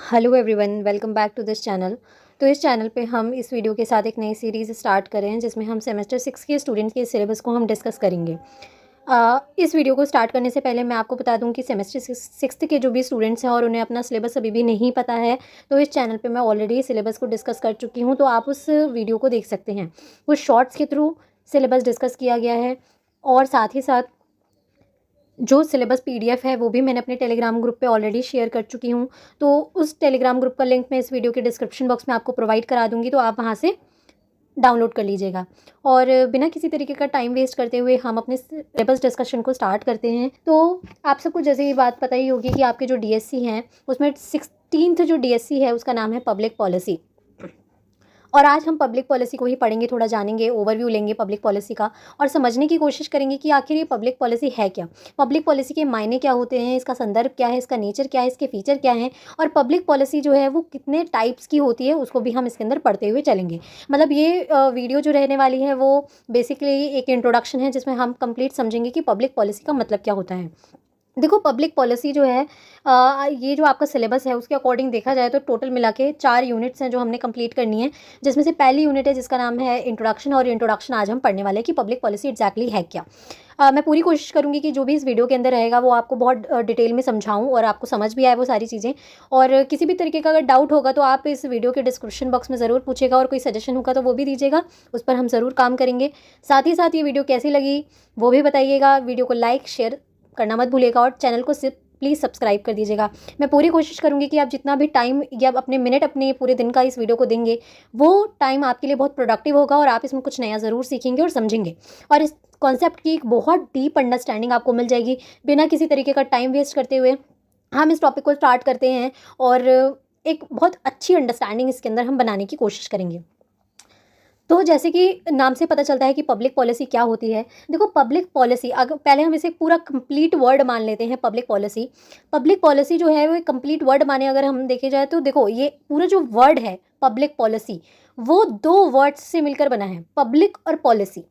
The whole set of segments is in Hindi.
Hello everyone, welcome back to this channel. तो इस चैनल पे हम इस वीडियो के साथ एक नई सीरीज़ स्टार्ट कर रहे हैं जिसमें हम सेमेस्टर 6 के स्टूडेंट्स के सिलेबस को हम डिस्कस करेंगे। इस वीडियो को स्टार्ट करने से पहले मैं आपको बता दूं कि सेमेस्टर सिक्स्थ के जो भी स्टूडेंट्स हैं और उन्हें अपना सिलेबस अभी भी नहीं पता है, तो इस चैनल पे मैं ऑलरेडी सिलेबस को डिस्कस कर चुकी हूँ, तो आप उस वीडियो को देख सकते हैं। उस शॉर्ट्स के थ्रू सिलेबस डिस्कस किया गया है और साथ ही साथ जो सिलेबस पीडीएफ है वो भी मैंने अपने टेलीग्राम ग्रुप पे ऑलरेडी शेयर कर चुकी हूँ। तो उस टेलीग्राम ग्रुप का लिंक मैं इस वीडियो के डिस्क्रिप्शन बॉक्स में आपको प्रोवाइड करा दूँगी, तो आप वहाँ से डाउनलोड कर लीजिएगा। और बिना किसी तरीके का टाइम वेस्ट करते हुए हम अपने सिलेबस डिस्कशन को स्टार्ट करते हैं। तो आप सबको जैसे ये बात पता ही होगी कि आपके जो डीएससी हैं उसमें 16th जो डीएससी है उसका नाम है पब्लिक पॉलिसी। और आज हम पब्लिक पॉलिसी को ही पढ़ेंगे, थोड़ा जानेंगे, ओवरव्यू लेंगे पब्लिक पॉलिसी का और समझने की कोशिश करेंगे कि आखिर ये पब्लिक पॉलिसी है क्या, पब्लिक पॉलिसी के मायने क्या होते हैं, इसका संदर्भ क्या है, इसका नेचर क्या है, इसके फीचर क्या हैं, और पब्लिक पॉलिसी जो है वो कितने टाइप्स की होती है उसको भी हम इसके अंदर पढ़ते हुए चलेंगे। मतलब ये वीडियो जो रहने वाली है वो बेसिकली एक इंट्रोडक्शन है जिसमें हम कंप्लीट समझेंगे कि पब्लिक पॉलिसी का मतलब क्या होता है। देखो, पब्लिक पॉलिसी जो है ये जो आपका सिलेबस है उसके अकॉर्डिंग देखा जाए तो टोटल मिला के 4 यूनिट्स हैं जो हमने कंप्लीट करनी है, जिसमें से पहली यूनिट है जिसका नाम है इंट्रोडक्शन। और इंट्रोडक्शन आज हम पढ़ने वाले हैं कि पब्लिक पॉलिसी एग्जैक्टली है क्या। मैं पूरी कोशिश करूंगी कि जो भी इस वीडियो के अंदर रहेगा वो आपको बहुत डिटेल में समझाऊं और आपको समझ भी आए वो सारी चीज़ें। और किसी भी तरीके का अगर डाउट होगा तो आप इस वीडियो के डिस्क्रिप्शन बॉक्स में ज़रूर पूछेगा, और कोई सजेशन होगा तो वो भी दीजिएगा, उस पर हम ज़रूर काम करेंगे। साथ ही साथ ये वीडियो कैसी लगी वो भी बताइएगा, वीडियो को लाइक शेयर करना मत भूलिएगा और चैनल को सिर्फ प्लीज़ सब्सक्राइब कर दीजिएगा। मैं पूरी कोशिश करूंगी कि आप जितना भी टाइम या अपने मिनट अपने पूरे दिन का इस वीडियो को देंगे वो टाइम आपके लिए बहुत प्रोडक्टिव होगा और आप इसमें कुछ नया ज़रूर सीखेंगे और समझेंगे, और इस कॉन्सेप्ट की एक बहुत डीप अंडरस्टैंडिंग आपको मिल जाएगी। बिना किसी तरीके का टाइम वेस्ट करते हुए हम इस टॉपिक को स्टार्ट करते हैं और एक बहुत अच्छी अंडरस्टैंडिंग इसके अंदर हम बनाने की कोशिश करेंगे। तो जैसे कि नाम से पता चलता है कि पब्लिक पॉलिसी क्या होती है। देखो, पब्लिक पॉलिसी अगर पहले हम इसे पूरा कंप्लीट वर्ड मान लेते हैं। पब्लिक पॉलिसी, पब्लिक पॉलिसी जो है वो एक कंप्लीट वर्ड माने अगर हम देखे जाए तो देखो ये पूरा जो वर्ड है पब्लिक पॉलिसी वो 2 वर्ड्स से मिलकर बना है, पब्लिक और पॉलिसी।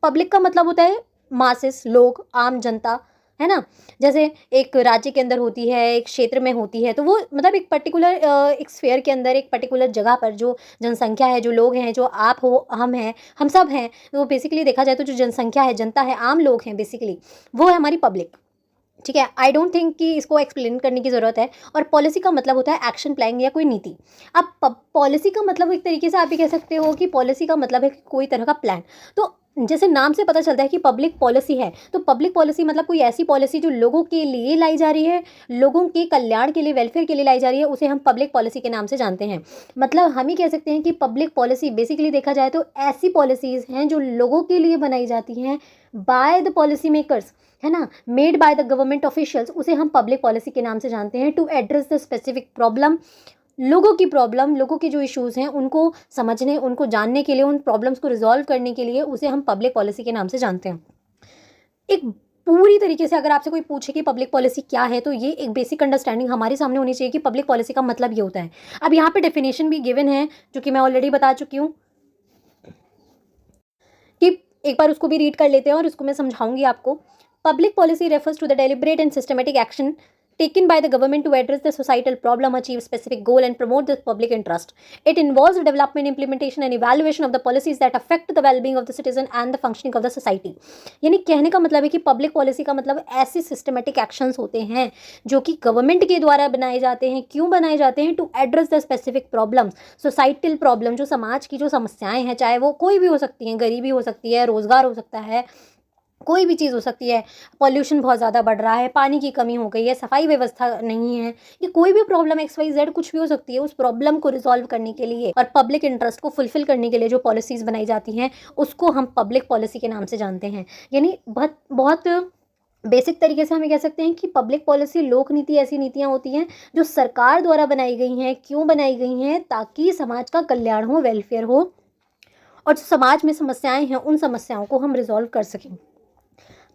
पब्लिक का मतलब होता है मासेस, लोग, आम जनता, है ना। जैसे एक राज्य के अंदर होती है, एक क्षेत्र में होती है, तो वो मतलब एक पर्टिकुलर एक स्फेयर के अंदर, एक पर्टिकुलर जगह पर जो जनसंख्या है, जो लोग हैं, जो आप हो, हम हैं, हम सब हैं, तो बेसिकली देखा जाए तो जो जनसंख्या है, जनता है, आम लोग हैं, बेसिकली वो है हमारी पब्लिक। ठीक है, आई डोंट थिंक कि इसको एक्सप्लेन करने की ज़रूरत है। और पॉलिसी का मतलब होता है एक्शन प्लान या कोई नीति। अब पॉलिसी का मतलब एक तरीके से आप ये कह सकते हो कि पॉलिसी का मतलब है कि कोई तरह का प्लान। तो जैसे नाम से पता चलता है कि पब्लिक पॉलिसी है, तो पब्लिक पॉलिसी मतलब कोई ऐसी पॉलिसी जो लोगों के लिए लाई जा रही है, लोगों के कल्याण के लिए, वेलफेयर के लिए लाई जा रही है, उसे हम पब्लिक पॉलिसी के नाम से जानते हैं। मतलब हम ही कह सकते हैं कि पब्लिक पॉलिसी बेसिकली देखा जाए तो ऐसी पॉलिसीज़ हैं जो लोगों के लिए बनाई जाती हैं बाय द पॉलिसी मेकर्स, है ना, made by the government officials, उसे हम पब्लिक पॉलिसी के नाम से जानते हैं। To address the specific problem, लोगों की प्रॉब्लम, लोगों के जो इश्यूज़ हैं उनको समझने, उनको जानने के लिए, उन प्रॉब्लम्स को रिजॉल्व करने के लिए उसे हम पब्लिक पॉलिसी के नाम से जानते हैं। एक पूरी तरीके से अगर आपसे कोई पूछे कि पब्लिक पॉलिसी क्या है, तो ये एक बेसिक अंडरस्टैंडिंग हमारे सामने होनी चाहिए कि पब्लिक पॉलिसी का मतलब ये होता है। अब यहाँ पे डेफिनेशन भी गिवन है जो कि मैं ऑलरेडी बता चुकी हूँ, कि एक बार उसको भी रीड कर लेते हैं और उसको मैं समझाऊंगी आपको। Public policy refers to the deliberate and systematic action taken by the government to address the societal problem, achieve specific goal, and promote the public interest. It involves the development, implementation, and evaluation of the policies that affect the well-being of the citizen and the functioning of the society. यानी कहने का मतलब है कि पब्लिक पॉलिसी का मतलब ऐसे सिस्टमेटिक एक्शंस होते हैं जो कि गवर्नमेंट के द्वारा बनाए जाते हैं। क्यों बनाए जाते हैं? To address the specific problems, societal problem, जो समाज की जो समस्याएं हैं, चाहे वो कोई भी हो सकती हैं, गरीबी हो सकती है, रोजगार हो सकता है, कोई भी चीज़ हो सकती है, पॉल्यूशन बहुत ज़्यादा बढ़ रहा है, पानी की कमी हो गई है, सफाई व्यवस्था नहीं है, ये कोई भी प्रॉब्लम XYZ कुछ भी हो सकती है। उस प्रॉब्लम को रिजॉल्व करने के लिए और पब्लिक इंटरेस्ट को फुलफिल करने के लिए जो पॉलिसीज़ बनाई जाती हैं उसको हम पब्लिक पॉलिसी के नाम से जानते हैं। यानी बहुत बहुत बेसिक तरीके से हमें कह सकते हैं कि पब्लिक पॉलिसी लोक नीति ऐसी नीतियाँ होती हैं जो सरकार द्वारा बनाई गई हैं। क्यों बनाई गई हैं? ताकि समाज का कल्याण हो, वेलफेयर हो, और जो समाज में समस्याएं हैं उन समस्याओं को हम रिजॉल्व कर सकें।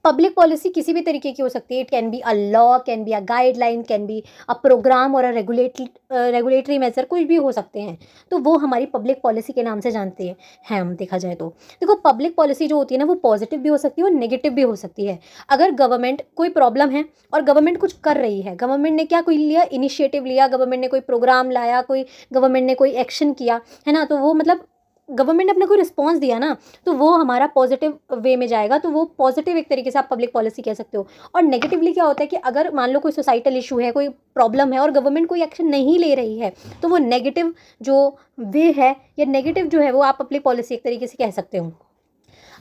पब्लिक पॉलिसी किसी भी तरीके की हो सकती है। It can be a law, can be a guideline, can be a program और अ रेगुलेटरी मेजर, कुछ भी हो सकते हैं। तो वो हमारी पब्लिक पॉलिसी के नाम से जानते हैं हम, देखा जाए तो। देखो, पब्लिक पॉलिसी जो होती है ना, वो पॉजिटिव भी हो सकती है और नेगेटिव भी हो सकती है। अगर गवर्नमेंट कोई प्रॉब्लम है और गवर्नमेंट कुछ कर रही है, गवर्नमेंट ने क्या कोई लिया, इनिशिएटिव लिया, गवर्नमेंट ने कोई प्रोग्राम लाया, कोई गवर्नमेंट ने कोई एक्शन किया, है ना, तो वो मतलब गवर्नमेंट ने अपना कोई रिस्पॉन्स दिया ना, तो वो हमारा पॉजिटिव वे में जाएगा, तो वो पॉजिटिव एक तरीके से आप पब्लिक पॉलिसी कह सकते हो। और नेगेटिवली क्या होता है कि अगर मान लो कोई सोसाइटल इशू है, कोई प्रॉब्लम है और गवर्नमेंट कोई एक्शन नहीं ले रही है, तो वो नेगेटिव जो वे है या नेगेटिव जो है वो आप पब्लिक पॉलिसी एक तरीके से कह सकते हो।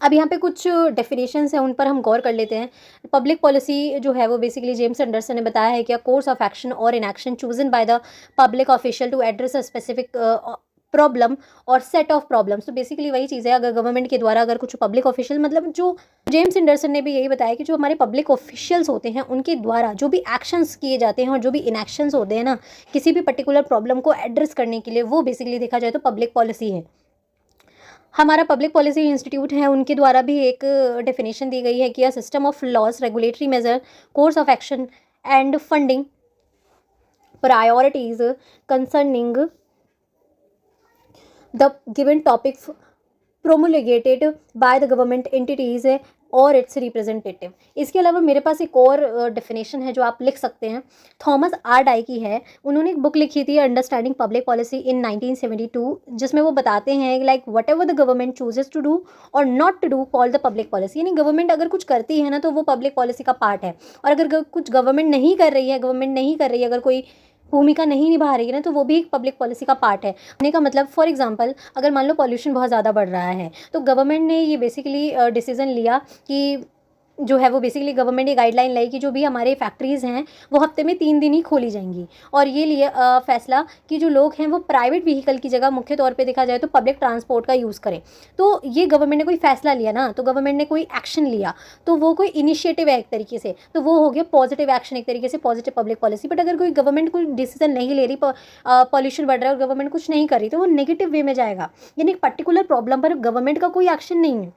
अब यहाँ पे कुछ डेफिनेशंस हैं, उन पर हम गौर कर लेते हैं। पब्लिक पॉलिसी जो है वो बेसिकली जेम्स एंडरसन ने बताया है कि कोर्स ऑफ एक्शन और in action chosen by the public official to address a specific problem और सेट ऑफ प्रॉब्लम्स। तो बेसिकली वही चीज़ है, अगर गवर्नमेंट के द्वारा अगर कुछ पब्लिक ऑफिशियल, मतलब जो जेम्स एंडरसन ने भी यही बताया कि जो हमारे पब्लिक ऑफिशियल्स होते हैं उनके द्वारा जो भी एक्शंस किए जाते हैं और जो भी इनएक्शंस होते हैं ना, किसी भी पर्टिकुलर प्रॉब्लम को एड्रेस करने के लिए, वो बेसिकली देखा जाए तो पब्लिक पॉलिसी है। हमारा पब्लिक पॉलिसी इंस्टीट्यूट है, उनके द्वारा भी एक डेफिनेशन दी गई है कि a system of laws, regulatory measure, course of action and funding priorities concerning the given topic promulgated by the government entities और इट्स रिप्रेजेंटेटिव। इसके अलावा मेरे पास एक और डेफिनेशन है जो आप लिख सकते हैं, थॉमस आर डाई की है। उन्होंने एक बुक लिखी थी अंडरस्टैंडिंग पब्लिक पॉलिसी इन 1972, जिसमें वो बताते हैं like whatever the government chooses to do और not to do call the public policy. यानी गवर्नमेंट अगर कुछ करती है ना तो वो पब्लिक पॉलिसी का पार्ट है, और अगर कुछ गवर्नमेंट नहीं कर रही है, अगर कोई भूमिका नहीं निभा रही है ना, तो वो भी एक पब्लिक पॉलिसी का पार्ट है। कहने का मतलब, फॉर एग्जांपल, अगर मान लो पॉल्यूशन बहुत ज़्यादा बढ़ रहा है, तो गवर्नमेंट ने ये बेसिकली डिसीजन लिया कि जो है वो बेसिकली गवर्नमेंट ये गाइडलाइन लाई कि जो भी हमारे फैक्ट्रीज़ हैं वो हफ्ते में 3 दिन ही खोली जाएंगी, और ये लिए फैसला कि जो लोग हैं वो प्राइवेट व्हीकल की जगह मुख्य तौर पे देखा जाए तो पब्लिक ट्रांसपोर्ट का यूज़ करें। तो ये गवर्नमेंट ने कोई फैसला लिया ना, तो गवर्नमेंट ने कोई एक्शन लिया, तो वो कोई इनिशिएटिव है एक तरीके से, तो वो हो गया पॉजिटिव एक्शन, एक तरीके से पॉजिटिव पब्लिक पॉलिसी। बट अगर कोई गवर्नमेंट कोई डिसीजन नहीं ले रही, पॉल्यूशन बढ़ रहा है और गवर्नमेंट कुछ नहीं कर रही, तो वो नेगेटिव वे में जाएगा। यानी एक पर्टिकुलर प्रॉब्लम पर गवर्नमेंट का कोई एक्शन नहीं है,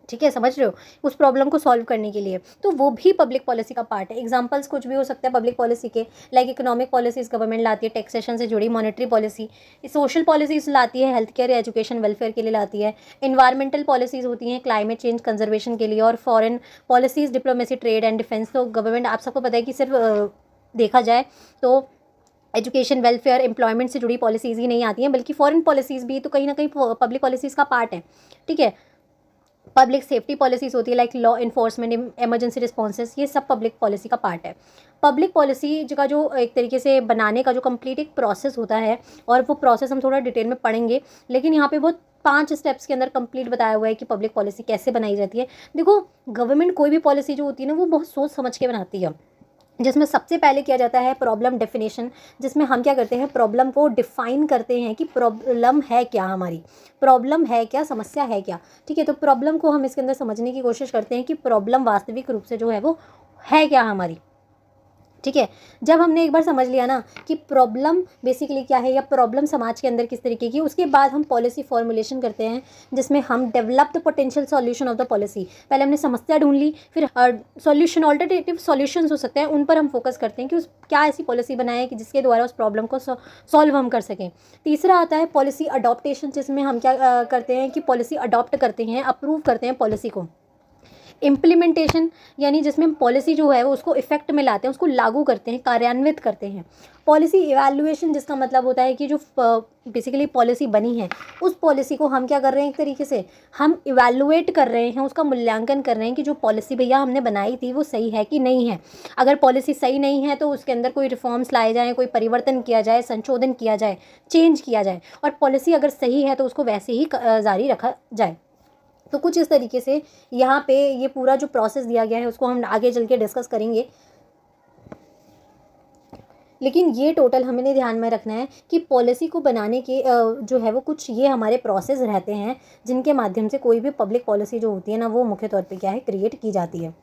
ठीक है, समझ रहे हो, उस प्रॉब्लम को सॉल्व करने के लिए, तो वो भी पब्लिक पॉलिसी का पार्ट है। एग्जांपल्स कुछ भी हो सकता है पब्लिक पॉलिसी के, लाइक इकोनॉमिक पॉलिसीज़ गवर्नमेंट लाती है, टैक्सेशन से जुड़ी, मॉनेटरी पॉलिसी, सोशल पॉलिसीज़ लाती है, हेल्थ केयर, एजुकेशन, वेलफेयर के लिए लाती है, इन्वायरमेंटल पॉलिसीज़ होती हैं क्लाइमेट चेंज कंजर्वेशन के लिए, और foreign policies, diplomacy, trade and defence. तो गवर्नमेंट, आप सबको पता है कि सिर्फ देखा जाए तो एजुकेशन, वेलफेयर, एम्प्लॉयमेंट से जुड़ी पॉलिसीज़ ही नहीं आती हैं, बल्कि फॉरेन पॉलिसीज़ भी तो कहीं ना कहीं पब्लिक पॉलिसीज़ का पार्ट है, ठीक है। पब्लिक सेफ्टी पॉलिसीज होती है, like law enforcement, emergency responses, ये सब पब्लिक पॉलिसी का पार्ट है। पब्लिक पॉलिसी का जो एक तरीके से बनाने का जो कंप्लीट एक प्रोसेस होता है, और वो प्रोसेस हम थोड़ा डिटेल में पढ़ेंगे, लेकिन यहाँ पे बहुत 5 स्टेप्स के अंदर कंप्लीट बताया हुआ है कि पब्लिक पॉलिसी कैसे बनाई जाती है। देखो, गवर्नमेंट कोई भी पॉलिसी जो होती है ना, वो बहुत सोच समझ के बनाती है, जिसमें सबसे पहले किया जाता है प्रॉब्लम डेफिनेशन, जिसमें हम क्या करते हैं, प्रॉब्लम को डिफाइन करते हैं कि प्रॉब्लम है क्या, हमारी प्रॉब्लम है क्या, समस्या है क्या, ठीक है। तो प्रॉब्लम को हम इसके अंदर समझने की कोशिश करते हैं कि प्रॉब्लम वास्तविक रूप से जो है वो है क्या हमारी, ठीक है। जब हमने एक बार समझ लिया ना कि प्रॉब्लम बेसिकली क्या है, या प्रॉब्लम समाज के अंदर किस तरीके की, उसके बाद हम पॉलिसी फॉर्मुलेशन करते हैं, जिसमें हम develop the potential solution of the policy. पहले हमने समस्या ढूंढ ली, फिर सॉल्यूशन, ऑल्टरनेटिव सॉल्यूशंस हो सकते हैं, उन पर हम फोकस करते हैं कि उस क्या ऐसी पॉलिसी बनाएं कि जिसके द्वारा उस प्रॉब्लम को सॉल्व हम कर सकें। तीसरा आता है पॉलिसी अडॉप्टेशन, जिसमें हम क्या करते हैं कि पॉलिसी अडॉप्ट करते हैं, अप्रूव करते हैं पॉलिसी को। इम्प्लीमेंटेशन, यानी जिसमें पॉलिसी जो है वो उसको इफेक्ट में लाते हैं, उसको लागू करते हैं, कार्यान्वित करते हैं। पॉलिसी इवैल्यूएशन, जिसका मतलब होता है कि जो बेसिकली पॉलिसी बनी है, उस पॉलिसी को हम क्या कर रहे हैं, एक तरीके से हम इवैल्यूएट कर रहे हैं, उसका मूल्यांकन कर रहे हैं कि जो पॉलिसी भैया हमने बनाई थी वो सही है कि नहीं है। अगर पॉलिसी सही नहीं है तो उसके अंदर कोई रिफॉर्म्स लाए जाएँ, कोई परिवर्तन किया जाए, संशोधन किया जाए, चेंज किया जाए, और पॉलिसी अगर सही है तो उसको वैसे ही जारी रखा जाए। तो कुछ इस तरीके से यहाँ पे ये पूरा जो प्रोसेस दिया गया है उसको हम आगे चल के डिस्कस करेंगे, लेकिन ये टोटल हमें ध्यान में रखना है कि पॉलिसी को बनाने के जो है वो कुछ ये हमारे प्रोसेस रहते हैं, जिनके माध्यम से कोई भी पब्लिक पॉलिसी जो होती है ना, वो मुख्य तौर पे क्या है, क्रिएट की जाती है।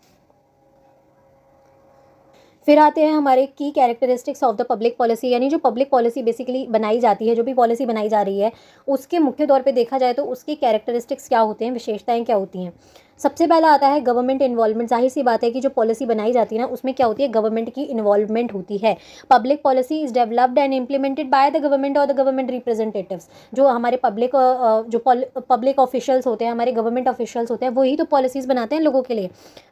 फिर आते हैं हमारे की characteristics of the public policy, यानी जो पब्लिक पॉलिसी बेसिकली बनाई जाती है, जो भी पॉलिसी बनाई जा रही है, उसके मुख्य तौर पे देखा जाए तो उसके कैरेक्टरिस्टिक्स क्या होते हैं, विशेषताएं क्या होती हैं। सबसे पहला आता है गवर्नमेंट इन्वॉल्वमेंट। जाहिर सी बात है कि जो पॉलिसी बनाई जाती है ना, उसमें क्या होती है, गवर्नमेंट की इन्वॉल्वमेंट होती है। Public policy is developed and implemented by the government और द गवर्नमेंट रिप्रेजेंटेटिव्स। जो हमारे पब्लिक ऑफिशियल्स होते हैं, हमारे गवर्नमेंट ऑफिशियल्स होते हैं, वही तो पॉलिसीज़ बनाते हैं लोगों के लिए।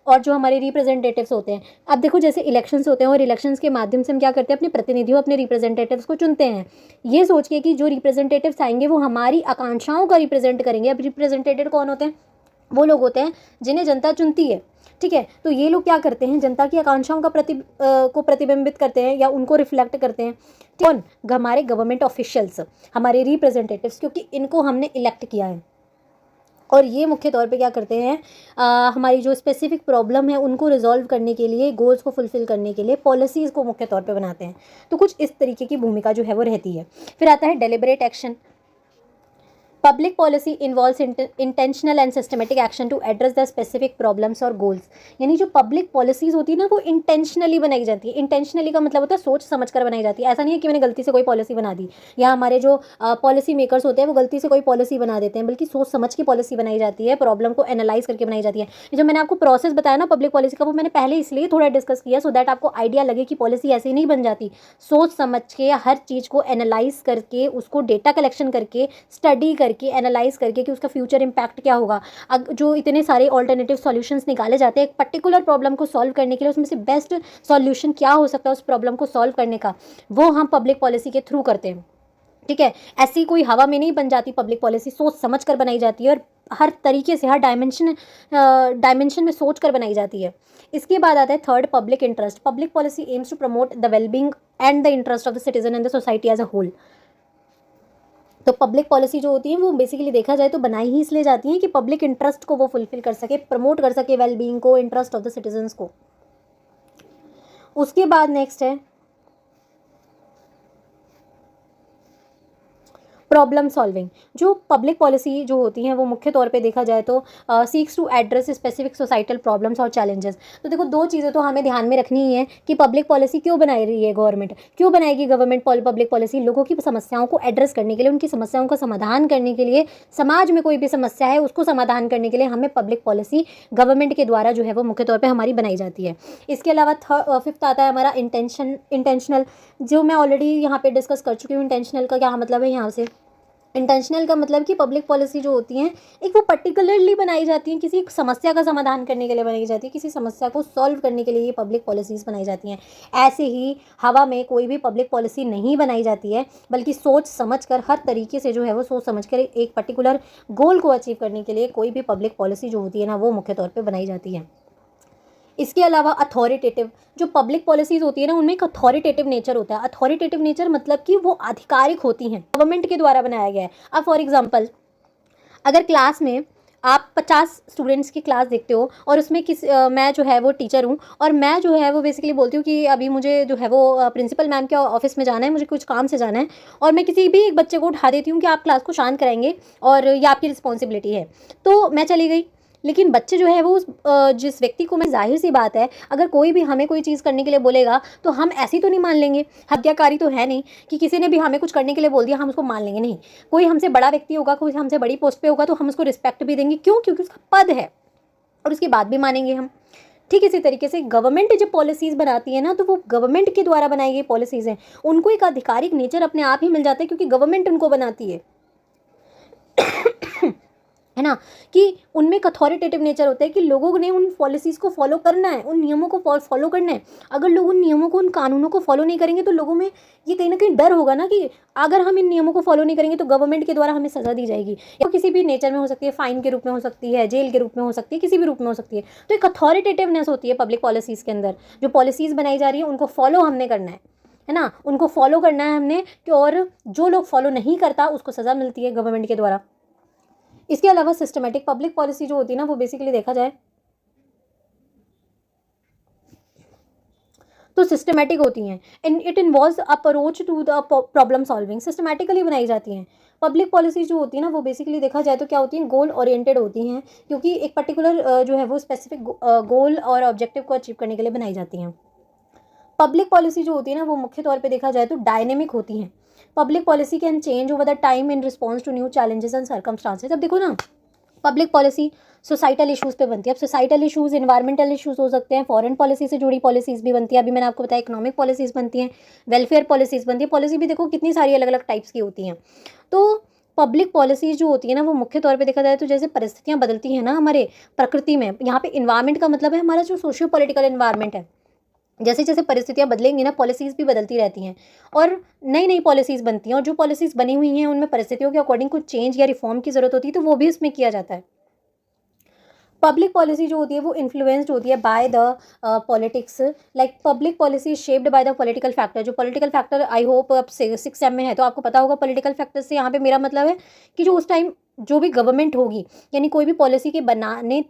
और जो हमारे रिप्रेजेंटेटिव्स होते हैं, अब देखो जैसे इलेक्शंस होते हैं और इलेक्शंस के माध्यम से हम क्या करते हैं, अपने प्रतिनिधियों, अपने रिप्रेजेंटेटिव्स को चुनते हैं, ये सोच के कि जो रिप्रेजेंटेटिव्स आएंगे वो हमारी आकांक्षाओं का रिप्रेजेंट करेंगे। अब रिप्रेजेंटेटिव कौन होते हैं, वो लोग होते हैं जिन्हें जनता चुनती है, ठीक है। तो ये लोग क्या करते हैं, जनता की आकांक्षाओं का को प्रतिबिंबित करते हैं या उनको रिफ्लेक्ट करते हैं। कौन, हमारे गवर्नमेंट ऑफिशियल्स, हमारे रिप्रेजेंटेटिव्स, क्योंकि इनको हमने इलेक्ट किया है। और ये मुख्य तौर पे क्या करते हैं, हमारी जो स्पेसिफिक प्रॉब्लम है उनको रिजॉल्व करने के लिए, गोल्स को फुलफिल करने के लिए पॉलिसीज़ को मुख्य तौर पे बनाते हैं। तो कुछ इस तरीके की भूमिका जो है वो रहती है। फिर आता है deliberate action. Public policy involves intentional and systematic action to address the specific problems और गोल्स। यानी जो पब्लिक पॉलिसीज़ होती है ना, वो इंटेंशनली बनाई जाती है। इंटेंशनली का मतलब होता है सोच समझ कर बनाई जाती है। ऐसा नहीं है कि मैंने गलती से कोई पॉलिसी बना दी, या हमारे जो पॉलिसी मेकर्स होते हैं वो गलती से कोई पॉलिसी बना देते हैं, बल्कि सोच समझ की पॉलिसी बनाई जाती है, प्रॉब्लम को एनालाइज करके बनाई जाती है। जो मैंने आपको प्रोसेस बताया ना पब्लिक पॉलिसी का, वो मैंने पहले इसलिए थोड़ा डिस्कस किया, सो दैट आपको आइडिया लगे कि पॉलिसी ऐसे ही नहीं बन जाती। सोच समझ के हर चीज़ को एनालाइज करके, उसको डेटा कलेक्शन करके, स्टडी करके, एनालाइज करके कि उसका फ्यूचर इम्पैक्ट क्या होगा। जो इतने सारे ऑल्टरनेटिव सॉल्यूशंस निकाले जाते हैं एक पर्टिकुलर प्रॉब्लम को सॉल्व करने के लिए, उसमें से बेस्ट सॉल्यूशन क्या हो सकता है उस प्रॉब्लम को सॉल्व करने का, वो हम पब्लिक पॉलिसी के थ्रू करते हैं, ठीक है। ऐसी कोई हवा में नहीं बन जाती पब्लिक पॉलिसी, सोच समझ कर बनाई जाती है और हर तरीके से, हर डायमेंशन में सोच कर बनाई जाती है। इसके बाद आता है third, public interest. Public policy aims to promote the wellbeing and the interest of the citizen and the society as a whole. तो पब्लिक पॉलिसी जो होती है वो बेसिकली देखा जाए तो बनाई ही इसलिए जाती है कि पब्लिक इंटरेस्ट को वो फुलफिल कर सके, प्रमोट कर सके वेलबींग को, इंटरेस्ट ऑफ द सिटीजन्स को। उसके बाद नेक्स्ट है प्रॉब्लम सॉल्विंग। जो पब्लिक पॉलिसी जो होती हैं वो मुख्य तौर पे देखा जाए तो seeks to address specific societal problems और चैलेंजेस। तो देखो दो चीज़ें तो हमें ध्यान में रखनी ही है कि पब्लिक पॉलिसी क्यों बनाई रही है गवर्नमेंट, क्यों बनाएगी गवर्नमेंट पब्लिक पॉलिसी, लोगों की समस्याओं को एड्रेस करने के लिए, उनकी समस्याओं का समाधान करने के लिए, समाज में कोई भी समस्या है उसको समाधान करने के लिए हमें पब्लिक पॉलिसी गवर्नमेंट के द्वारा जो है वो मुख्य तौर पर हमारी बनाई जाती है। इसके अलावा फिफ्थ आता है हमारा इंटेंशनल, जो मैं ऑलरेडी यहाँ पे डिस्कस कर चुकी हूँ। इंटेंशनल का क्या मतलब है, यहाँ से इंटेंशनल का मतलब कि पब्लिक पॉलिसी जो होती हैं एक वो पर्टिकुलरली बनाई जाती हैं, किसी समस्या का समाधान करने के लिए बनाई जाती है, किसी समस्या को सॉल्व करने के लिए ये पब्लिक पॉलिसीज़ बनाई जाती हैं। ऐसे ही हवा में कोई भी पब्लिक पॉलिसी नहीं बनाई जाती है, बल्कि सोच समझ कर, हर तरीके से जो है वो सोच समझ कर एक पर्टिकुलर गोल को अचीव करने के लिए कोई भी पब्लिक पॉलिसी जो होती है ना, वो मुख्य तौर पर बनाई जाती है। इसके अलावा अथॉरिटेटिव, जो पब्लिक पॉलिसीज़ होती है ना, उनमें एक अथॉरिटेटिव नेचर होता है। अथॉरिटेटिव नेचर मतलब कि वो आधिकारिक होती हैं, गवर्नमेंट के द्वारा बनाया गया है। अब फॉर एग्जांपल, अगर क्लास में आप 50 स्टूडेंट्स की क्लास देखते हो और उसमें मैं जो है वो टीचर हूँ और मैं जो है वो बेसिकली बोलती हूँ कि अभी मुझे जो है वो प्रिंसिपल मैम के ऑफिस में जाना है, मुझे कुछ काम से जाना है, और मैं किसी भी एक बच्चे को उठा देती हूँ कि आप क्लास को शांत कराएंगे और ये आपकी रिस्पॉन्सिबिलिटी है, तो मैं चली गई। लेकिन बच्चे जो है वो जिस व्यक्ति को, मैं, जाहिर सी बात है अगर कोई भी हमें कोई चीज़ करने के लिए बोलेगा तो हम ऐसी तो नहीं मान लेंगे, हत्याकारी तो है नहीं कि किसी ने भी हमें कुछ करने के लिए बोल दिया हम उसको मान लेंगे, नहीं। कोई हमसे बड़ा व्यक्ति होगा, कोई हमसे बड़ी पोस्ट पे होगा तो हम उसको रिस्पेक्ट भी देंगे, क्यों, क्योंकि उसका पद है और उसकी बात भी मानेंगे हम। ठीक इसी तरीके से गवर्नमेंट जब पॉलिसीज़ बनाती है ना, तो वो गवर्नमेंट के द्वारा बनाई गई पॉलिसीज़ हैं, उनको एक आधिकारिक नेचर अपने आप ही मिल जाता है क्योंकि गवर्नमेंट उनको बनाती है ना, कि उनमें एक अथॉरिटेटिव नेचर होता है कि लोगों ने उन पॉलिसीज़ को फॉलो करना है, उन नियमों को फॉलो करना है। अगर लोग उन नियमों को, उन कानूनों को फॉलो नहीं करेंगे तो लोगों में ये कहीं ना कहीं डर होगा ना कि अगर हम इन नियमों को फॉलो नहीं करेंगे तो गवर्नमेंट के द्वारा हमें सज़ा दी जाएगी। या किसी भी नेचर में हो सकती है, फाइन के रूप में हो सकती है, जेल के रूप में हो सकती है, किसी भी रूप में हो सकती है। तो एक अथॉरिटेटिवनेस होती है पब्लिक पॉलिसीज़ के अंदर। जो पॉलिसीज़ बनाई जा रही है उनको फॉलो हमने करना है ना, उनको फॉलो करना है हमने, कि और जो लोग फॉलो नहीं करता उसको सज़ा मिलती है गवर्नमेंट के द्वारा। इसके अलावा सिस्टमेटिक, पब्लिक पॉलिसी जो होती है ना वो बेसिकली देखा जाए तो सिस्टमेटिक होती हैं। It involves approach to the problem solving, systematically बनाई जाती हैं। पब्लिक पॉलिसी जो होती है ना वो बेसिकली देखा जाए तो क्या होती हैं, गोल ओरिएंटेड होती हैं, क्योंकि एक पर्टिकुलर जो है वो स्पेसिफिक गोल और ऑब्जेक्टिव को अचीव करने के लिए बनाई जाती हैं। पब्लिक पॉलिसी जो होती है ना वो मुख्य तौर पे देखा जाए तो डायनेमिक होती हैं। Public policy can change over the time in response to new challenges and circumstances. अब देखो ना, पब्लिक पॉलिसी सोसाइटल इश्यूज़ पे बनती है। अब सोसाइटल इश्यूज़ इन्वायरमेंटल इश्यूज़ हो सकते हैं, फॉरेन पॉलिसी से जुड़ी पॉलिसीज़ भी बनती है, अभी मैंने आपको बताया इकोनॉमिक पॉलिसीज़ बनती हैं, वेलफेयर पॉलिसीज़ बनती है। पॉलिसी भी देखो कितनी सारी अलग अलग टाइप्स की होती हैं। तो पब्लिक पॉलिसीज़ जो होती है ना, वो मुख्य तौर पे देखा जाए तो जैसे परिस्थितियाँ बदलती हैं ना हमारे प्रकृति में, यहाँ पे इन्वायरमेंट का मतलब है हमारा जो सोशियो पॉलिटिकल इन्वायरमेंट है। जैसे जैसे परिस्थितियाँ बदलेंगी ना, पॉलिसीज़ भी बदलती रहती हैं और नई नई पॉलिसीज़ बनती हैं, और जो पॉलिसीज़ बनी हुई हैं उनमें परिस्थितियों के अकॉर्डिंग कुछ चेंज या रिफॉर्म की ज़रूरत होती है, तो वो भी उसमें किया जाता है। पब्लिक पॉलिसी जो होती है वो इन्फ्लुएंस्ड होती है by the politics. Like public policy shaped by the political factor. जो पॉलिटिकल फैक्टर, आई होप अब 6 में है तो आपको पता होगा पॉलिटिकल फैक्टर से यहाँ पे मेरा मतलब है कि जो उस टाइम जो भी गवर्नमेंट होगी, यानी कोई भी पॉलिसी के बनाने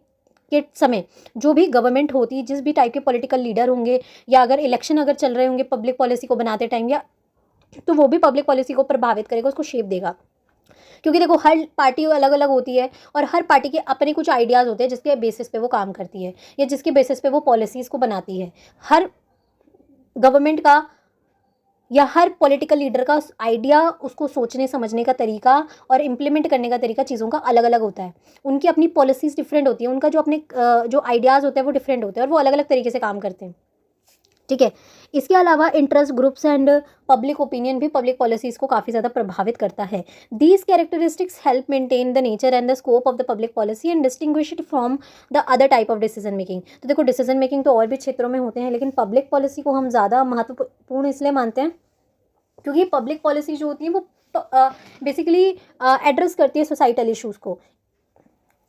के समय जो भी गवर्नमेंट होती, जिस भी टाइप के पॉलिटिकल लीडर होंगे, या अगर इलेक्शन अगर चल रहे होंगे पब्लिक पॉलिसी को बनाते टाइम, या तो वो भी पब्लिक पॉलिसी को प्रभावित करेगा, उसको शेप देगा। क्योंकि देखो हर पार्टी अलग अलग होती है और हर पार्टी के अपने कुछ आइडियाज़ होते हैं जिसके बेसिस पे वो काम करती है, या जिसके बेसिस पे वो पॉलिसीज़ को बनाती है। हर गवर्नमेंट का या हर पॉलिटिकल लीडर का आइडिया, उसको सोचने समझने का तरीका और इम्प्लीमेंट करने का तरीका चीज़ों का अलग अलग होता है। उनकी अपनी पॉलिसीज़ डिफरेंट होती हैं, उनका जो अपने जो आइडियाज़ होते हैं वो डिफरेंट होते हैं, और वो अलग अलग तरीके से काम करते हैं। ठीक है। इसके अलावा interest groups and public opinion भी पब्लिक पॉलिसीज़ को काफ़ी ज़्यादा प्रभावित करता है। These characteristics help maintain the nature and the scope of the public policy and distinguish it from the other type of decision making. तो देखो डिसीजन मेकिंग तो और भी क्षेत्रों में होते हैं, लेकिन पब्लिक पॉलिसी को हम ज़्यादा महत्वपूर्ण इसलिए मानते हैं क्योंकि पब्लिक पॉलिसी जो होती है वो बेसिकली एड्रेस करती है सोसाइटल इश्यूज़ को।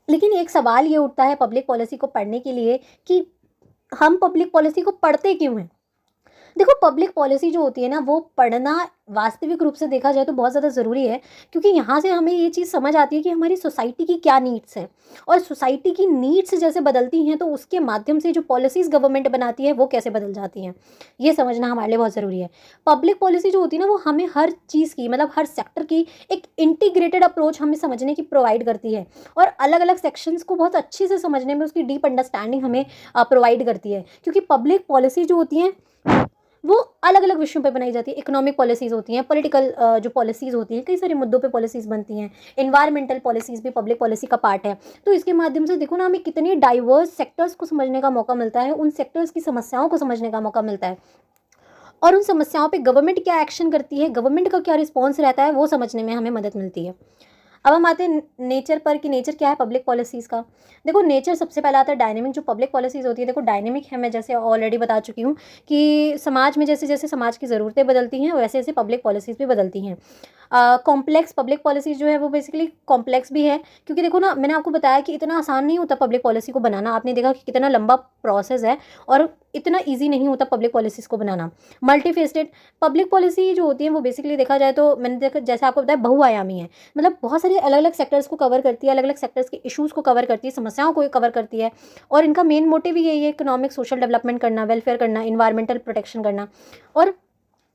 लेकिन एक सवाल ये उठता है पब्लिक पॉलिसी को पढ़ने के लिए कि हम पब्लिक पॉलिसी को पढ़ते क्यों हैं। देखो पब्लिक पॉलिसी जो होती है ना, वो पढ़ना वास्तविक रूप से देखा जाए तो बहुत ज़्यादा ज़रूरी है, क्योंकि यहाँ से हमें ये चीज़ समझ आती है कि हमारी सोसाइटी की क्या नीड्स हैं, और सोसाइटी की नीड्स जैसे बदलती हैं तो उसके माध्यम से जो पॉलिसीज़ गवर्नमेंट बनाती है वो कैसे बदल जाती हैं, ये समझना हमारे लिए बहुत ज़रूरी है। पब्लिक पॉलिसी जो होती है ना, वो हमें हर चीज़ की, मतलब हर सेक्टर की एक इंटीग्रेटेड अप्रोच हमें समझने की प्रोवाइड करती है, और अलग अलग सेक्शंस को बहुत अच्छे से समझने में उसकी डीप अंडरस्टैंडिंग हमें प्रोवाइड करती है। क्योंकि पब्लिक पॉलिसी जो होती है वो अलग अलग विषयों पे बनाई जाती है। इकोनॉमिक पॉलिसीज़ होती हैं, पॉलिटिकल जो पॉलिसीज़ होती हैं, कई सारे मुद्दों पे पॉलिसीज़ बनती हैं। एनवायरमेंटल पॉलिसीज़ भी पब्लिक पॉलिसी का पार्ट है। तो इसके माध्यम से देखो ना, हमें कितने डाइवर्स सेक्टर्स को समझने का मौका मिलता है, उन सेक्टर्स की समस्याओं को समझने का मौका मिलता है, और उन समस्याओं पे गवर्नमेंट क्या एक्शन करती है, गवर्नमेंट का क्या रिस्पॉन्स रहता है, वो समझने में हमें मदद मिलती है। अब हम आते हैं नेचर पर कि नेचर क्या है पब्लिक पॉलिसीज़ का। देखो नेचर सबसे पहला आता है डायनेमिक। जो पब्लिक पॉलिसीज़ होती है देखो डायनेमिक है, मैं जैसे ऑलरेडी बता चुकी हूँ कि समाज में जैसे जैसे समाज की ज़रूरतें बदलती हैं वैसे वैसे पब्लिक पॉलिसीज़ भी बदलती हैं। कॉम्प्लेक्स पब्लिक पॉलिसी जो है वो बेसिकली कॉम्प्लेक्स भी है, क्योंकि देखो ना मैंने आपको बताया कि इतना आसान नहीं होता पब्लिक पॉलिसी को बनाना। आपने देखा कि कितना लंबा प्रोसेस है, और इतना ईजी नहीं होता पब्लिक पॉलिसीज़ को बनाना। मल्टीफेस्टेड पब्लिक पॉलिसी जो होती है वो बेसिकली देखा जाए तो मैंने देखा, जैसे आपको बताया, बहुआयामी है। मतलब बहुत सारे अलग अलग सेक्टर्स को कवर करती है, अलग अलग सेक्टर्स के इश्यूज़ को कवर करती है, समस्याओं को कवर करती है, और इनका मेन मोटिव ही यही है, इकोनॉमिक सोशल डेवलपमेंट करना, वेलफेयर करना, इन्वायरमेंटल प्रोटेक्शन करना, और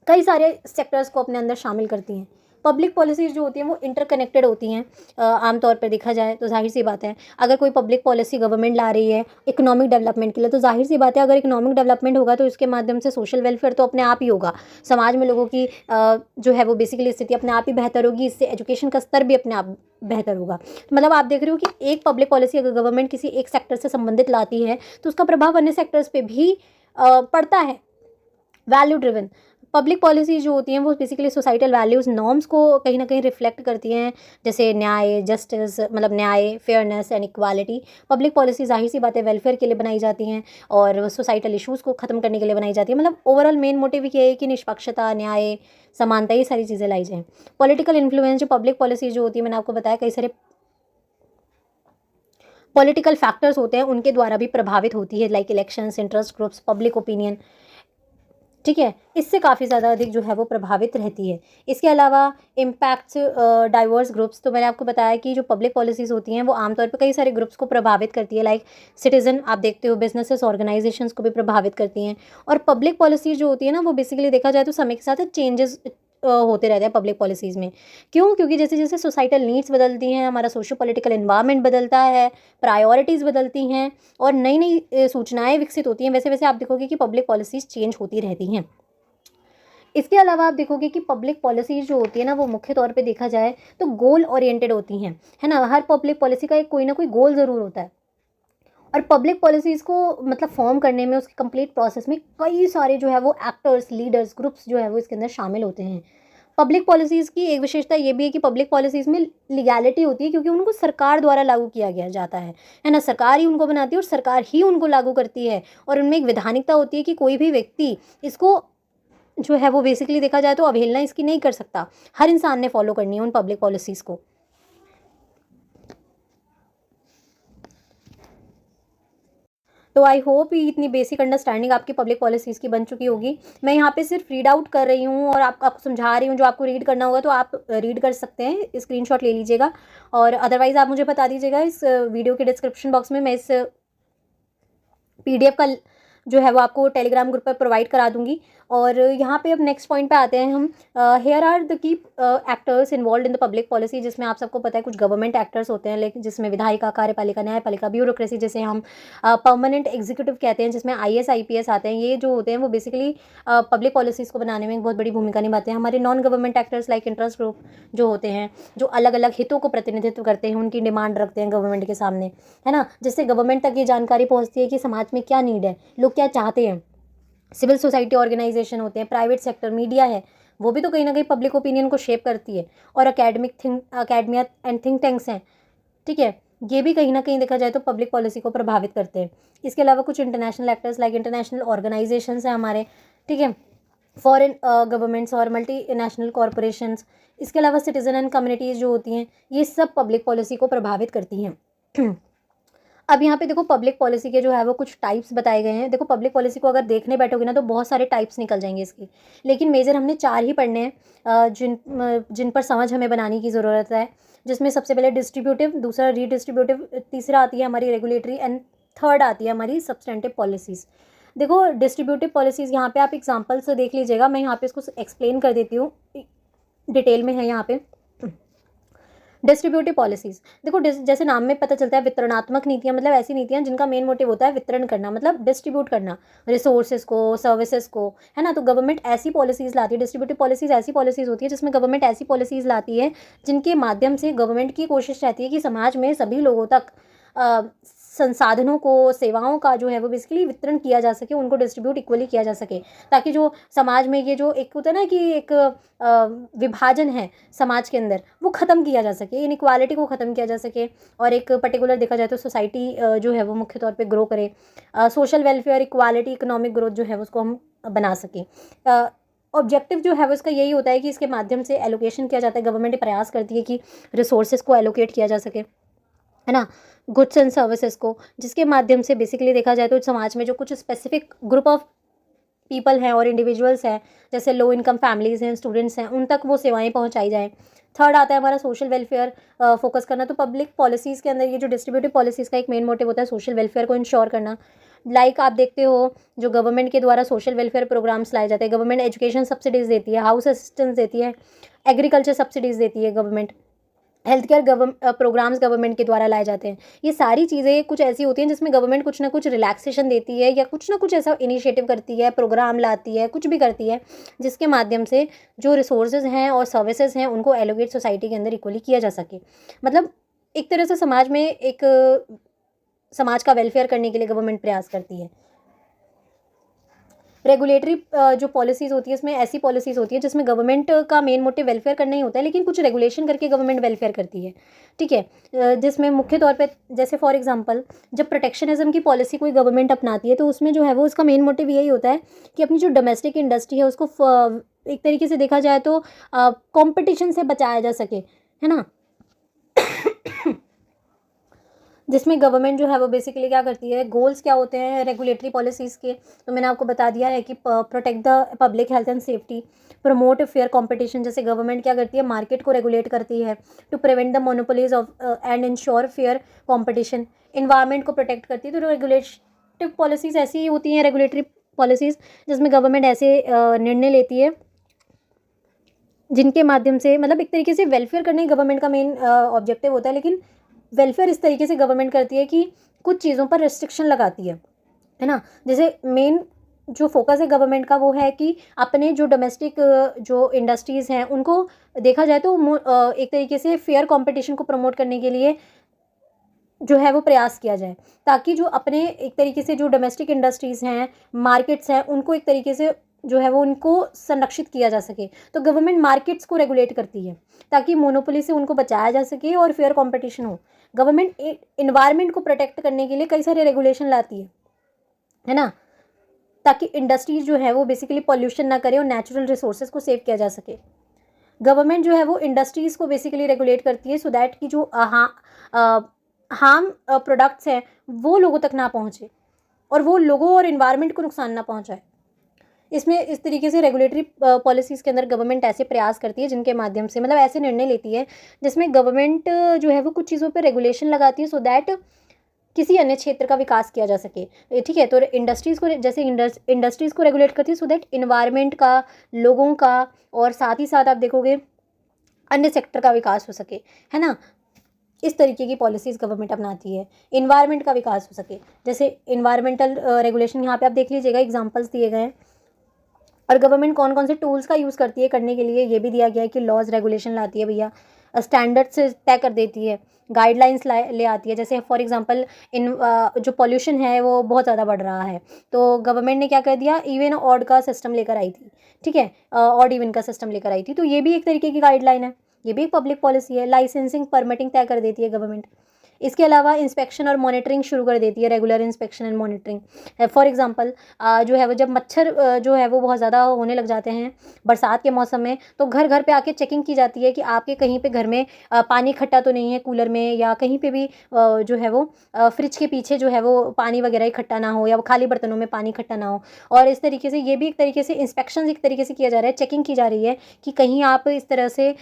कई सारे सेक्टर्स को अपने अंदर शामिल करती हैं। पब्लिक पॉलिसीज़ जो होती हैं वो इंटरकनेक्टेड होती हैं। आमतौर पर देखा जाए तो जाहिर सी बात है, अगर कोई पब्लिक पॉलिसी गवर्नमेंट ला रही है इकोनॉमिक डेवलपमेंट के लिए, तो जाहिर सी बात है अगर इकोनॉमिक डेवलपमेंट होगा तो इसके माध्यम से सोशल वेलफेयर तो अपने आप ही होगा। समाज में लोगों की जो है वो बेसिकली स्थिति अपने आप ही बेहतर होगी, इससे एजुकेशन का स्तर भी अपने आप बेहतर होगा। तो मतलब आप देख रहे हो कि एक पब्लिक पॉलिसी अगर गवर्नमेंट किसी एक सेक्टर से संबंधित लाती है तो उसका प्रभाव अन्य सेक्टर्स पे भी पड़ता है। वैल्यू ड्रिवन पब्लिक पॉलिसी जो होती हैं वो बेसिकली सोसाइटल वैल्यूज़ नॉर्म्स को कहीं ना कहीं रिफ्लेक्ट करती हैं, जैसे न्याय, जस्टिस, मतलब न्याय, fairness and equality. Public policy जाहिर सी बात है वेलफेयर के लिए बनाई जाती हैं और सोसाइटल इश्यूज़ को ख़त्म करने के लिए बनाई जाती है। मतलब ओवरऑल मेन मोटिव ये है कि निष्पक्षता, न्याय, समानता, ये सारी चीज़ें लाई जाएँ। पॉलिटिकल इन्फ्लुएंस जो पब्लिक पॉलिसी जो होती है, मैंने आपको बताया कई सारे पॉलिटिकल फैक्टर्स होते हैं उनके द्वारा भी प्रभावित होती है, like elections, interest groups, public opinion. ठीक है, इससे काफ़ी ज़्यादा अधिक जो है वो प्रभावित रहती है। इसके अलावा इम्पैक्ट्स डाइवर्स ग्रुप्स, तो मैंने आपको बताया कि जो पब्लिक पॉलिसीज़ होती हैं वो आमतौर पर कई सारे ग्रुप्स को प्रभावित करती है, लाइक सिटीज़न, आप देखते हो बिजनेसेस, ऑर्गेनाइजेशंस को भी प्रभावित करती हैं। और पब्लिक पॉलिसी जो होती है ना वो बेसिकली देखा जाए तो समय के साथ चेंजेस होते रहते हैं पब्लिक पॉलिसीज़ में। क्यों? क्योंकि जैसे जैसे सोसाइटल नीड्स बदलती हैं, हमारा सोशो पॉलिटिकल एनवायरनमेंट बदलता है, प्रायोरिटीज़ बदलती हैं और नई नई सूचनाएं विकसित होती हैं, वैसे वैसे आप देखोगे कि पब्लिक पॉलिसीज़ चेंज होती रहती हैं। इसके अलावा आप देखोगे कि पब्लिक पॉलिसीज़ जो होती है ना, वो मुख्य तौर पे देखा जाए तो गोल ओरिएंटेड होती हैं, है ना। हर पब्लिक पॉलिसी का एक कोई ना कोई गोल ज़रूर होता है, और पब्लिक पॉलिसीज़ को मतलब फॉर्म करने में, उसके कंप्लीट प्रोसेस में कई सारे जो है वो एक्टर्स, लीडर्स, ग्रुप्स जो है वो इसके अंदर शामिल होते हैं। पब्लिक पॉलिसीज़ की एक विशेषता ये भी है कि पब्लिक पॉलिसीज़ में लीगैलिटी होती है, क्योंकि उनको सरकार द्वारा लागू किया गया जाता है ना। सरकार ही उनको बनाती है और सरकार ही उनको लागू करती है, और उनमें एक वैधानिकता होती है कि कोई भी व्यक्ति इसको जो है वो बेसिकली देखा जाए तो अवहेलना इसकी नहीं कर सकता। हर इंसान ने फॉलो करनी है उन पब्लिक पॉलिसीज़ को। तो आई होप ये इतनी बेसिक अंडरस्टैंडिंग आपकी पब्लिक पॉलिसीज़ की बन चुकी होगी। मैं यहाँ पे सिर्फ रीड आउट कर रही हूँ और आपको समझा रही हूँ। जो आपको रीड करना होगा तो आप रीड कर सकते हैं, स्क्रीनशॉट ले लीजिएगा, और अदरवाइज़ आप मुझे बता दीजिएगा। इस वीडियो के डिस्क्रिप्शन बॉक्स में मैं इस पीडीएफ का जो है वो आपको टेलीग्राम ग्रुप पर प्रोवाइड करा दूंगी। और यहाँ पे अब नेक्स्ट पॉइंट पे आते हैं हम। Here are the key actors involve in the public policy, जिसमें आप सबको पता है कुछ गवर्नमेंट एक्टर्स होते हैं, लेकिन जिसमें विधायिका, कार्यपालिका, न्यायपालिका, ब्यूरोक्रेसी, जिसे हम परमानेंट एग्जीक्यूटिव कहते हैं, जिसमें आईएएस आईपीएस आते हैं। ये जो होते हैं वो बेसिकली पब्लिक पॉलिसीज़ को बनाने में एक बहुत बड़ी भूमिका निभाते हैं। हमारे non government actors like interest group जो होते हैं, जो अलग अलग हितों को प्रतिनिधित्व करते हैं, उनकी डिमांड रखते हैं गवर्नमेंट के सामने, है ना, जिससे गवर्नमेंट तक ये जानकारी पहुँचती है कि समाज में क्या नीड है, लोग क्या चाहते हैं। सिविल सोसाइटी ऑर्गेनाइजेशन होते हैं, प्राइवेट सेक्टर, मीडिया है, वो भी तो कहीं ना कहीं पब्लिक ओपिनियन को शेप करती है। और अकेडमिया एंड थिंक टैंक्स हैं, ठीक है, ये भी कहीं ना कहीं देखा जाए तो पब्लिक पॉलिसी को प्रभावित करते हैं। इसके अलावा कुछ international actors like international organisations हैं हमारे, ठीक है, फॉरेन गवर्नमेंट्स और मल्टी नेशनल कॉरपोरेशंस। इसके अलावा सिटीजन एंड कम्युनिटीज़ जो होती हैं, ये सब पब्लिक पॉलिसी को प्रभावित करती हैं। अब यहाँ पे देखो पब्लिक पॉलिसी के जो है वो कुछ टाइप्स बताए गए हैं। देखो पब्लिक पॉलिसी को अगर देखने बैठोगे ना तो बहुत सारे टाइप्स निकल जाएंगे इसकी, लेकिन मेजर हमने 4 ही पढ़ने हैं, जिन पर समझ हमें बनाने की ज़रूरत है। जिसमें सबसे पहले डिस्ट्रीब्यूटिव, दूसरा रीडिस्ट्रीब्यूटिव, तीसरा आती है हमारी रेगुलेटरी, एंड थर्ड आती है हमारी सब्सटेंटिव पॉलिसीज़। देखो डिस्ट्रीब्यूटिव पॉलिसीज़ यहाँ पे आप एग्जाम्पल से देख लीजिएगा, मैं यहाँ पे इसको एक्सप्लेन कर देती हूँ, डिटेल में है यहाँ पे। डिस्ट्रीब्यूटिव पॉलिसीज़, देखो जैसे नाम में पता चलता है, वितरणात्मक नीतियाँ, मतलब ऐसी नीतियाँ जिनका मेन मोटिव होता है वितरण करना, मतलब डिस्ट्रीब्यूट करना रिसोर्सेज को, सर्विसेज को, है ना। तो गवर्नमेंट ऐसी पॉलिसीज़ लाती है, डिस्ट्रीब्यूटिव पॉलिसीज़ ऐसी पॉलिसीज़ होती है जिसमें गवर्नमेंट ऐसी पॉलिसीज़ लाती है जिनके माध्यम से गवर्नमेंट की कोशिश रहती है कि समाज में सभी लोगों तक संसाधनों को, सेवाओं का जो है वो बेसिकली वितरण किया जा सके, उनको डिस्ट्रीब्यूट इक्वली किया जा सके, ताकि जो समाज में ये जो एक होता है ना कि एक विभाजन है समाज के अंदर, वो ख़त्म किया जा सके, इनइक्वालिटी को ख़त्म किया जा सके, और एक पर्टिकुलर देखा जाए तो सोसाइटी जो है वो मुख्य तौर पे ग्रो करे। Social welfare, equality, economic growth जो है उसको हम बना सकें। ऑब्जेक्टिव जो है वो इसका यही होता है कि इसके माध्यम से एलोकेशन किया जाता है, गवर्नमेंट प्रयास करती है कि रिसोर्सेज को एलोकेट किया जा सके, है ना, गुड्स एंड सर्विसेज को, जिसके माध्यम से बेसिकली देखा जाए तो समाज में जो कुछ स्पेसिफिक ग्रुप ऑफ पीपल हैं और इंडिविजुअल्स हैं, जैसे लो इनकम फैमिलीज़ हैं, स्टूडेंट्स हैं, उन तक वो सेवाएं पहुंचाई जाएं। थर्ड आता है हमारा सोशल वेलफेयर फोकस करना। तो पब्लिक पॉलिसीज़ के अंदर ये जो डिस्ट्रीब्यूटिव पॉलिसीज़ का एक मेन मोटिव होता है सोशल वेलफेयर को इंश्योर करना। लाइक आप देखते हो जो गवर्नमेंट के द्वारा सोशल वेलफेयर प्रोग्राम्स लाए जाते हैं, गवर्नमेंट एजुकेशन सब्सिडीज़ देती है, हाउस असिस्टेंस देती है, एग्रीकल्चर सब्सिडीज़ देती है government, health care programs government के द्वारा लाए जाते हैं। ये सारी चीज़ें कुछ ऐसी होती हैं जिसमें गवर्नमेंट कुछ ना कुछ रिलैक्सेशन देती है, या कुछ ना कुछ ऐसा इनिशिएटिव करती है, प्रोग्राम लाती है, कुछ भी करती है, जिसके माध्यम से जो रिसोर्सेज हैं और सर्विसेज हैं उनको एलोकेट सोसाइटी के अंदर इक्वली किया जा सके। मतलब एक तरह से समाज में एक समाज का वेलफेयर करने के लिए गवर्नमेंट प्रयास करती है। रेगुलेटरी जो पॉलिसीज़ होती है इसमें ऐसी पॉलिसीज़ होती है जिसमें गवर्नमेंट का मेन मोटिव वेलफेयर करना ही होता है, लेकिन कुछ रेगुलेशन करके गवर्नमेंट वेलफेयर करती है, ठीक है। जिसमें मुख्य तौर पे जैसे फॉर एग्जांपल जब प्रोटेक्शनिज्म की पॉलिसी कोई गवर्नमेंट अपनाती है तो उसमें जो है वो उसका मेन मोटिव यही होता है कि अपनी जो डोमेस्टिक इंडस्ट्री है उसको एक तरीके से देखा जाए तो कॉम्पिटिशन से बचाया जा सके, है ना। जिसमें गवर्नमेंट जो है वो बेसिकली क्या करती है, गोल्स क्या होते हैं रेगुलेटरी पॉलिसीज़ के, तो मैंने आपको बता दिया है कि protect the public health and safety, promote fair competition, जैसे गवर्नमेंट क्या करती है मार्केट को रेगुलेट करती है, to prevent the monopolies of and ensure fair competition, environment को प्रोटेक्ट करती है। तो रेगुलेटिव पॉलिसीज़ ऐसी ही होती हैं, रेगुलेटरी पॉलिसीज़, जिसमें गवर्नमेंट ऐसे निर्णय लेती है जिनके माध्यम से मतलब एक तरीके से वेलफेयर करने गवर्नमेंट का मेन ऑब्जेक्टिव होता है, लेकिन वेलफेयर इस तरीके से गवर्नमेंट करती है कि कुछ चीज़ों पर रिस्ट्रिक्शन लगाती है ना। जैसे मेन जो फोकस है गवर्नमेंट का वो है कि अपने जो डोमेस्टिक जो इंडस्ट्रीज़ हैं उनको देखा जाए तो एक तरीके से फेयर कंपटीशन को प्रमोट करने के लिए जो है वो प्रयास किया जाए, ताकि जो अपने एक तरीके से जो डोमेस्टिक इंडस्ट्रीज़ हैं, मार्केट्स हैं, उनको एक तरीके से जो है वो उनको संरक्षित किया जा सके। तो गवर्नमेंट मार्केट्स को रेगुलेट करती है ताकि मोनोपोली से उनको बचाया जा सके और फेयर कंपटीशन हो। गवर्नमेंट एनवायरनमेंट को प्रोटेक्ट करने के लिए कई सारे रेगुलेशन लाती है ना? ताकि इंडस्ट्रीज जो है वो बेसिकली पॉल्यूशन ना करे और नेचुरल रिसोर्सेज को सेव किया जा सके। गवर्नमेंट जो है वो इंडस्ट्रीज़ को बेसिकली रेगुलेट करती है सो दैट कि जो हार्म प्रोडक्ट्स हैं वो लोगों तक ना पहुँचे और वो लोगों और इन्वायरमेंट को नुकसान ना पहुँचाए। इसमें इस तरीके से रेगुलेटरी पॉलिसीज़ के अंदर गवर्नमेंट ऐसे प्रयास करती है जिनके माध्यम से मतलब ऐसे निर्णय लेती है जिसमें गवर्नमेंट जो है वो कुछ चीज़ों पे रेगुलेशन लगाती है सो दैट किसी अन्य क्षेत्र का विकास किया जा सके। ठीक है, तो इंडस्ट्रीज़ को जैसे इंडस्ट्रीज़ को रेगुलेट करती है सो दैट इन्वायरमेंट का, लोगों का और साथ ही साथ आप देखोगे अन्य सेक्टर का विकास हो सके, है ना? इस तरीके की पॉलिसीज़ गवर्नमेंट अपनाती है, इन्वायरमेंट का विकास हो सके। जैसे इन्वायरमेंटल रेगुलेशन यहाँ पे आप देख लीजिएगा, एग्जांपल्स दिए गए हैं और गवर्नमेंट कौन कौन से टूल्स का यूज़ करती है करने के लिए ये भी दिया गया है कि लॉज रेगुलेशन लाती है भैया, स्टैंडर्ड्स तय कर देती है, गाइडलाइंस ले आती है। जैसे फॉर एग्जांपल जो पॉल्यूशन है वो बहुत ज़्यादा बढ़ रहा है तो गवर्नमेंट ने क्या कर दिया, इवन ऑड का सिस्टम लेकर आई थी। ठीक है, ऑड इवन का सिस्टम लेकर आई थी, तो ये भी एक तरीके की गाइडलाइन है, ये भी एक पब्लिक पॉलिसी है। लाइसेंसिंग परमिटिंग तय कर देती है गवर्नमेंट। इसके अलावा इंस्पेक्शन और मॉनिटरिंग शुरू कर देती है, regular inspection and monitoring. For example जो है वो जब मच्छर जो है वो बहुत ज़्यादा होने लग जाते हैं बरसात के मौसम में तो घर घर पे आके चेकिंग की जाती है कि आपके कहीं पे घर में पानी इकट्ठा तो नहीं है कूलर में या कहीं पे भी जो है वो फ्रिज के पीछे जो है वो पानी वगैरह इकट्ठा ना हो या खाली बर्तनों में पानी इकट्ठा ना हो। और इस तरीके से ये भी एक तरीके से इंस्पेक्शन एक तरीके से किया जा रहा है, चेकिंग की जा रही है कि कहीं आप इस तरह से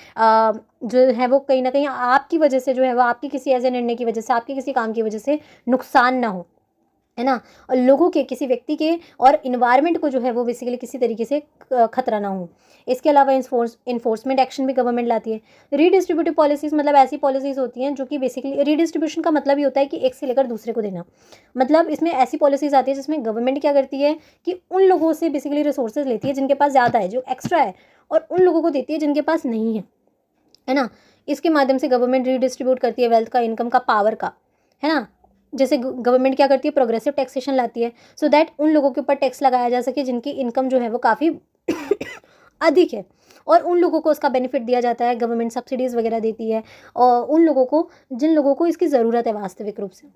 जो है वो कहीं ना कहीं आपकी वजह से जो है वो आपकी किसी ऐसे निर्णय की वजह से, आपके किसी काम की वजह से नुकसान ना हो, है ना? और लोगों के, किसी व्यक्ति के और इन्वायरमेंट को जो है वो बेसिकली किसी तरीके से खतरा ना हो। इसके अलावा इन्फोर्समेंट एक्शन भी गवर्नमेंट लाती है। रीडिस्ट्रीब्यूटिव पॉलिसीज़ मतलब ऐसी पॉलिसीज़ होती हैं जो कि बेसिकली रीडिस्ट्रीब्यूशन का मतलब ये होता है कि एक से लेकर दूसरे को देना। मतलब इसमें ऐसी पॉलिसीज़ आती है जिसमें गवर्नमेंट क्या करती है कि उन लोगों से बेसिकली रिसोर्सेज लेती है जिनके पास ज़्यादा है, जो एक्स्ट्रा है, और उन लोगों को देती है जिनके पास नहीं है ना? इसके माध्यम से गवर्नमेंट रीडिस्ट्रीब्यूट करती है वेल्थ का, इनकम का, पावर का, है ना? जैसे गवर्नमेंट क्या करती है, प्रोग्रेसिव टैक्सेशन लाती है सो दैट उन लोगों के ऊपर टैक्स लगाया जा सके जिनकी इनकम जो है वो काफ़ी अधिक है और उन लोगों को उसका बेनिफिट दिया जाता है। गवर्नमेंट सब्सिडीज़ वगैरह देती है और उन लोगों को जिन लोगों को इसकी ज़रूरत है वास्तविक रूप से।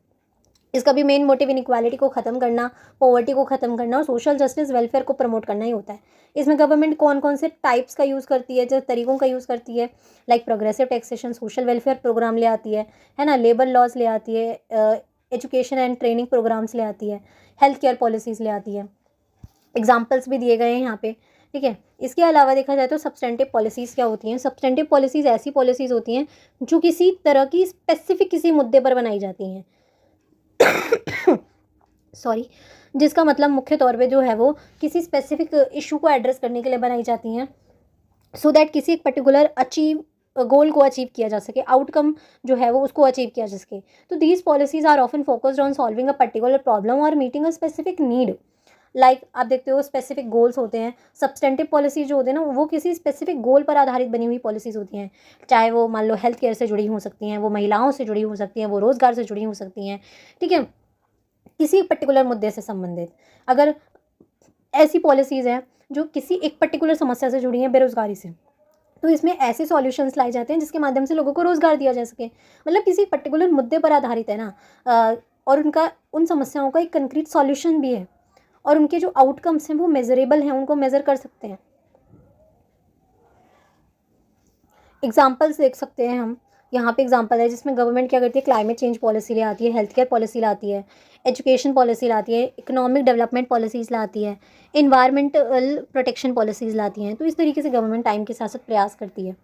इसका भी मेन मोटिव इनइक्वालिटी को ख़त्म करना, पॉवर्टी को ख़त्म करना और सोशल जस्टिस वेलफेयर को प्रमोट करना ही होता है। इसमें गवर्नमेंट कौन कौन से टाइप्स का यूज़ करती है, जो तरीक़ों का यूज़ करती है, like progressive taxation, social welfare programme ले आती है ना? लेबर लॉज ले आती है, एजुकेशन एंड ट्रेनिंग प्रोग्राम्स ले आती है, हेल्थ केयर पॉलिसीज़ ले आती है। एग्जाम्पल्स भी दिए गए हैं यहाँ पे। ठीक है, इसके अलावा देखा जाए तो सब्सटेंटिव पॉलिसीज़ क्या होती हैं? सब्सटेंटिव पॉलिसीज़ ऐसी पॉलिसीज़ होती हैं जो किसी तरह की स्पेसिफिक किसी मुद्दे पर बनाई जाती हैं सॉरी, जिसका मतलब मुख्य तौर पे जो है वो किसी स्पेसिफिक इशू को एड्रेस करने के लिए बनाई जाती हैं सो दैट किसी एक पर्टिकुलर गोल को अचीव किया जा सके, आउटकम जो है वो उसको अचीव किया जा सके। तो these policies are often focused on solving a particular problem और meeting a specific need. Like आप देखते हो स्पेसिफिक गोल्स होते हैं। सब्सटेंटिव पॉलिसी जो होते हैं ना वो किसी स्पेसिफिक गोल पर आधारित बनी हुई पॉलिसीज़ होती हैं, चाहे वो मान लो हेल्थ केयर से जुड़ी हो सकती हैं, वो महिलाओं से जुड़ी हो सकती हैं, वो रोज़गार से जुड़ी हो सकती हैं। ठीक है, किसी पर्टिकुलर मुद्दे से संबंधित अगर ऐसी पॉलिसीज़ हैं जो किसी एक पर्टिकुलर समस्या से जुड़ी हैं, बेरोज़गारी से, तो इसमें ऐसे सॉल्यूशंस लाए जाते हैं जिसके माध्यम से लोगों को रोज़गार दिया जा सके। मतलब किसी पर्टिकुलर मुद्दे पर आधारित है ना, और उनका उन समस्याओं का एक कंक्रीट सॉल्यूशन भी है और उनके जो आउटकम्स हैं वो मेजरेबल हैं, उनको मेज़र कर सकते हैं। एग्जाम्पल्स देख सकते हैं हम, यहाँ पे एग्जांपल है जिसमें गवर्नमेंट क्या करती है, क्लाइमेट चेंज पॉलिसी ले आती है, हेल्थ केयर पॉलिसी लाती है, एजुकेशन पॉलिसी लाती है, इकोनॉमिक डेवलपमेंट पॉलिसीज़ लाती है, इन्वायरमेंटल प्रोटेक्शन पॉलिसीज़ लाती हैं। तो इस तरीके से गवर्नमेंट टाइम के साथ साथ प्रयास करती है।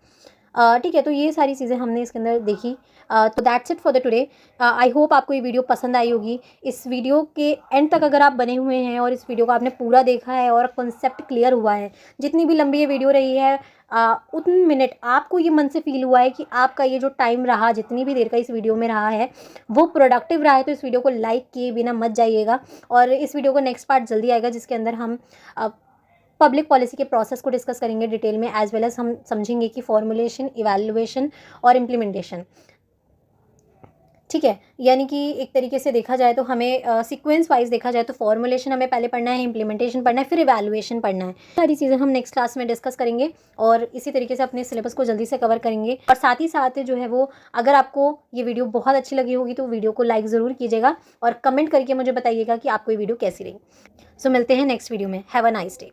ठीक है, तो ये सारी चीज़ें हमने इसके अंदर देखी। तो that's it for the today. I hope आपको ये वीडियो पसंद आई होगी। इस वीडियो के एंड तक अगर आप बने हुए हैं और इस वीडियो को आपने पूरा देखा है और कॉन्सेप्ट क्लियर हुआ है, जितनी भी लंबी ये वीडियो रही है उतने मिनट आपको ये मन से फील हुआ है कि आपका ये जो टाइम रहा, जितनी भी देर का इस वीडियो में रहा है वो प्रोडक्टिव रहा है, तो इस वीडियो को लाइक किए बिना मत जाइएगा। और इस वीडियो का नेक्स्ट पार्ट जल्दी आएगा, जिसके अंदर हम पब्लिक पॉलिसी के प्रोसेस को डिस्कस करेंगे डिटेल में, एज वेल एज हम समझेंगे कि फॉर्मुलेशन, इवैल्यूएशन और इम्प्लीमेंटेशन। ठीक है, यानी कि एक तरीके से देखा जाए तो हमें सीक्वेंस वाइज देखा जाए तो फॉर्मुलेशन हमें पहले पढ़ना है, इम्प्लीमेंटेशन पढ़ना है, फिर इवैल्यूएशन पढ़ना है। सारी चीज़ें हम नेक्स्ट क्लास में डिस्कस करेंगे और इसी तरीके से अपने सिलेबस को जल्दी से कवर करेंगे। और साथ ही साथ जो है वो, अगर आपको ये वीडियो बहुत अच्छी लगी होगी तो वीडियो को लाइक ज़रूर कीजिएगा और कमेंट करके मुझे बताइएगा कि आपको ये वीडियो कैसी रही। सो मिलते हैं नेक्स्ट वीडियो में। Have a nice day.